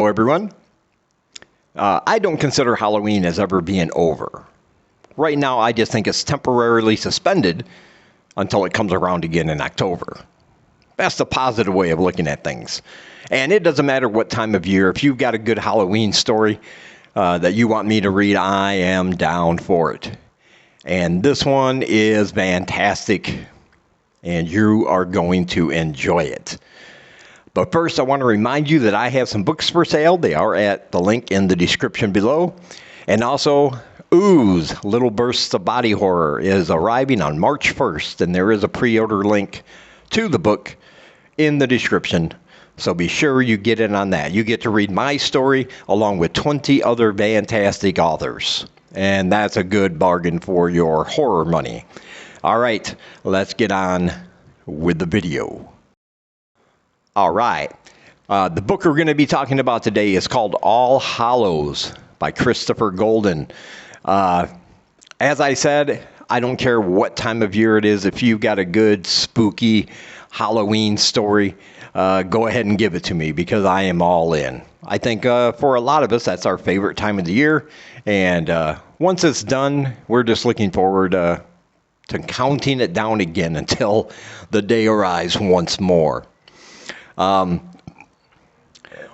Hello, everyone. I don't consider Halloween as ever being over. Right now, I just think it's temporarily suspended until it comes around again in October. That's the positive way of looking at things. And it doesn't matter what time of year. If you've got a good Halloween story that you want me to read, I am down for it. And this one is fantastic, and you are going to enjoy it. But first, I want to remind you that I have some books for sale. They are at the link in the description below. And also, Ooze, Little Bursts of Body Horror, is arriving on March 1st, and there is a pre-order link to the book in the description. So be sure you get in on that. You get to read my story along with 20 other fantastic authors. And that's a good bargain for your horror money. All right, let's get on with the video. All right. The book we're going to be talking about today is called All Hallows by Christopher Golden. As I said, I don't care what time of year it is. If you've got a good, spooky Halloween story, go ahead and give it to me because I am all in. I think for a lot of us, that's our favorite time of the year. And once it's done, we're just looking forward to counting it down again until the day arrives once more.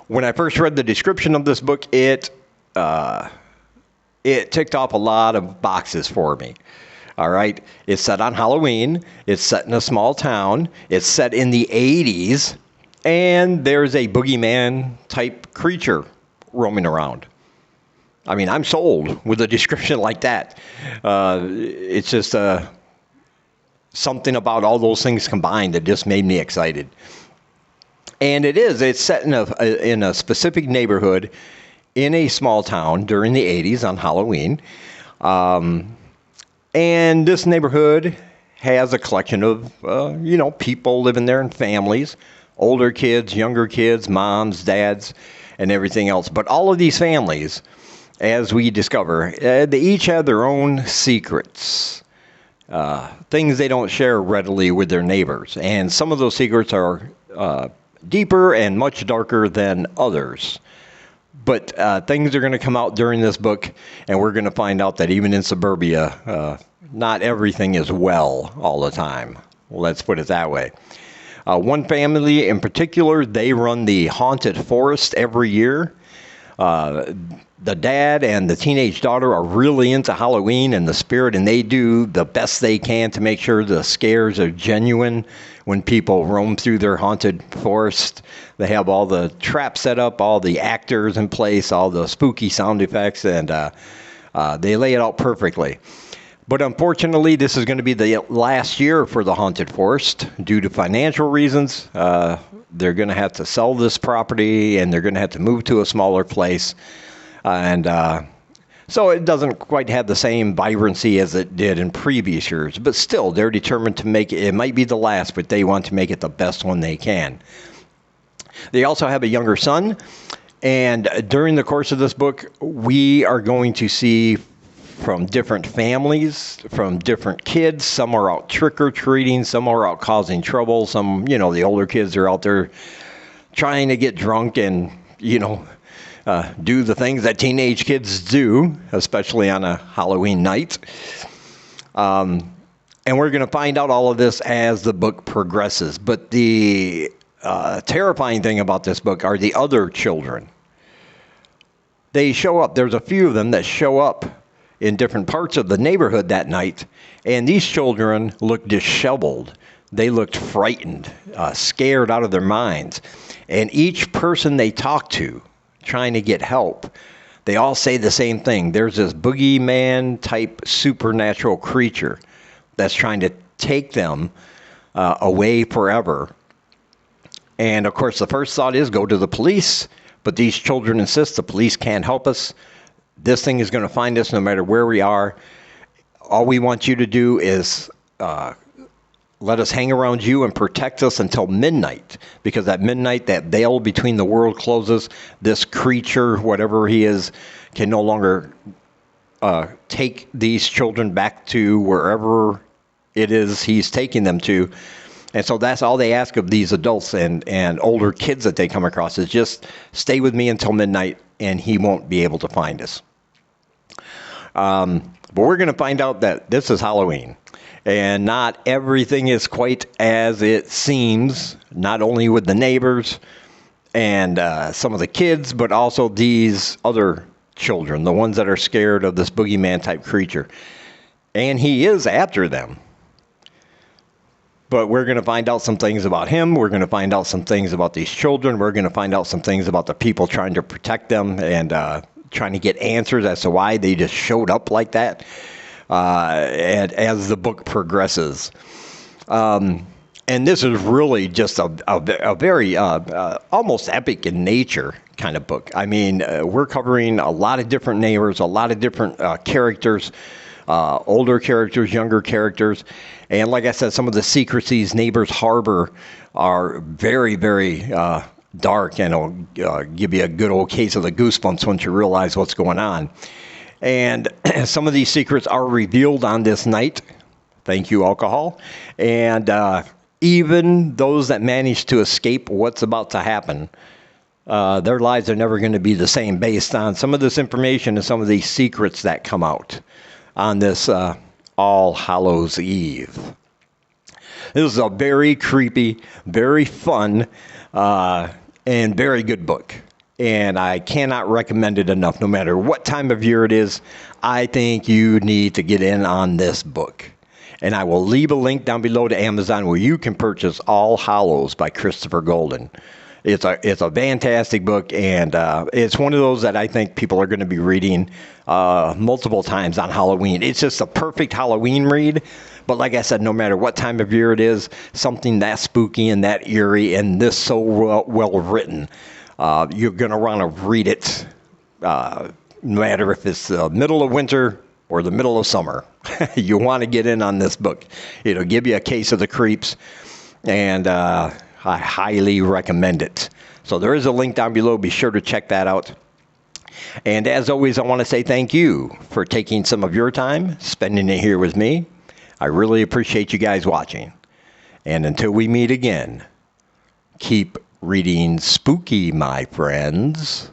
When I first read the description of this book, it ticked off a lot of boxes for me. All right. It's set on Halloween. It's set in a small town. It's set in the 80s. And there's a boogeyman type creature roaming around. I mean, I'm sold with a description like that. It's just something about all those things combined that just made me excited. And it's set in a specific neighborhood in a small town during the 80s on Halloween. And this neighborhood has a collection of, people living there and families, older kids, younger kids, moms, dads, and everything else. But all of these families, as we discover, they each have their own secrets, things they don't share readily with their neighbors. And some of those secrets are deeper and much darker than others. But things are going to come out during this book, and we're going to find out that even in suburbia, not everything is well all the time. Let's put it that way. One family in particular, they run the haunted forest every year. The dad and the teenage daughter are really into Halloween and the spirit, and they do the best they can to make sure the scares are genuine when people roam through their haunted forest. They have all the traps set up, all the actors in place, all the spooky sound effects, and they lay it out perfectly. But unfortunately, this is going to be the last year for the haunted forest due to financial reasons. They're going to have to sell this property, and they're going to have to move to a smaller place. So it doesn't quite have the same vibrancy as it did in previous years. But still, they're determined to make it. It might be the last, but they want to make it the best one they can. They also have a younger son. And during the course of this book, we are going to see from different families, from different kids. Some are out trick-or-treating. Some are out causing trouble. Some, the older kids are out there trying to get drunk and, do the things that teenage kids do, especially on a Halloween night. And we're going to find out all of this as the book progresses. But the terrifying thing about this book are the other children. They show up. There's a few of them that show up in different parts of the neighborhood that night, and these children looked disheveled. They looked frightened, scared out of their minds. And each person they talk to, trying to get help, they all say the same thing. There's this boogeyman type supernatural creature that's trying to take them away forever. And of course, the first thought is go to the police, but these children insist the police can't help us. This thing is going to find us no matter where we are. All we want you to do is let us hang around you and protect us until midnight, because at midnight, that veil between the world closes. This creature, whatever he is, can no longer take these children back to wherever it is he's taking them to. And so that's all they ask of these adults and older kids that they come across is just stay with me until midnight and he won't be able to find us. But we're going to find out that this is Halloween. And not everything is quite as it seems, not only with the neighbors and some of the kids, but also these other children, the ones that are scared of this boogeyman type creature. And he is after them. But we're going to find out some things about him. We're going to find out some things about these children. We're going to find out some things about the people trying to protect them and trying to get answers as to why they just showed up like that. And as the book progresses. And this is really just a very almost epic in nature kind of book. I mean, we're covering a lot of different neighbors, a lot of different characters, older characters, younger characters. And like I said, some of the secrets these neighbors harbor are very, very dark, and it'll give you a good old case of the goosebumps once you realize what's going on. And some of these secrets are revealed on this night. Thank you, alcohol. And even those that manage to escape what's about to happen, their lives are never going to be the same based on some of this information and some of these secrets that come out on this All Hallows Eve. This is a very creepy, very fun, and very good book. And I cannot recommend it enough. No matter what time of year it is, I think you need to get in on this book. And I will leave a link down below to Amazon where you can purchase All Hallows by Christopher Golden. It's a fantastic book, and it's one of those that I think people are going to be reading multiple times on Halloween. It's just a perfect Halloween read. But like I said, no matter what time of year it is, something that spooky and that eerie and this so well written, you're going to want to read it, no matter if it's the middle of winter or the middle of summer. You want to get in on this book. It'll give you a case of the creeps, and I highly recommend it. So there is a link down below. Be sure to check that out. And as always, I want to say thank you for taking some of your time, spending it here with me. I really appreciate you guys watching. And until we meet again, keep reading spooky, my friends.